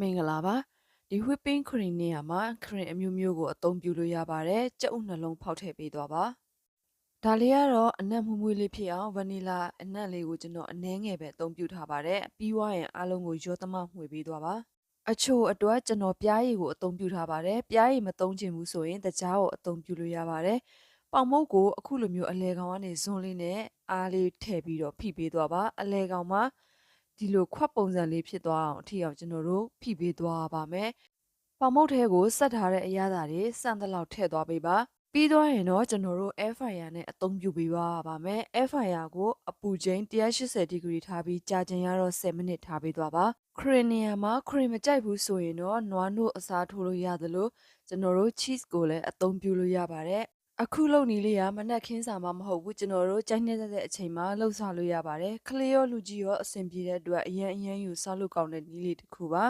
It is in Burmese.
မင်္ဂလာပါဒီ whipping cream နေရာမှာ cream အမျိုးမျိုးကိုအသုံးပြုလို့ရပါတယ်ကြက်ဥနှလုံးဖောက်ထည့်ပေးသွားပါဒါလေးကတော့အနက်မွေးမွေးလေးဖြစ်အောင်ဗနီလာအနက်လေးကိုကျွန်တော်အနည်းငယ်ပဲအသုံးပြုထားပါတယ်ပြီးွားရင်အားလုံးကိုရောသမမှွေပေးသွားပါအချို့အတွက်ကျွန်တော်ပြားရည်ကိုအသုံးပြုထားပါတယ်ပြားရည်မသုံးချင်ဘူးဆိုရင်တကြားကိုအသုံးပြုလို့ရပါတယ်ပေါင်မုတ်ကိုအခုလိုမျိုးအလဲကောင်ကနေဇွန်းလေးနဲ့အားလေးထည့်ပြီးတော့ဖိပေးသွားပါအလဲကောင်မှာဒီလိုခွက်ပုံစံလေးဖြစ်သွားအောင်အထီအောင်ကျွန်တော်တို့ဖိပေးသွားပါမယ်။ပေါင်မုတ်ထဲကိုဆက်ထားတဲ့အရသာတွေစံတလောက်ထည့်သွားပေးပါ။ပြီးသွားရင်တော့ကျွန်တော်တို့ air fryer နဲ့အသုံးပြုပေးပါမယ်။ air fryer ကိုအပူချိန်180ဒီဂရီထားပြီးကြာချိန်ကတော့10မိနစ်ထားပေးသွားပါ။ခရီနီယာမှာခရီမကြိုက်ဘူးဆိုရင်တော့နွားနို့အစားထိုးလို့ရသလိုကျွန်တော်တို့ cheese ကိုလည်းအသုံးပြုလို့ရပါတယ်။အခုလုပ်နည်းလေးကမနက်ခင်းစာမှမဟုတ်ဘူးကျွန်တော်တို့ကြိုက်နေတဲ့အချိန်မှာလှုပ်ဆောင်လို့ရပါတယ်ခလေးရောလူကြီးရောအဆင်ပြေတဲ့အတွက်အရင်ယူစားလို့ကောင်းတဲ့နည်းလေးတစ်ခုပါ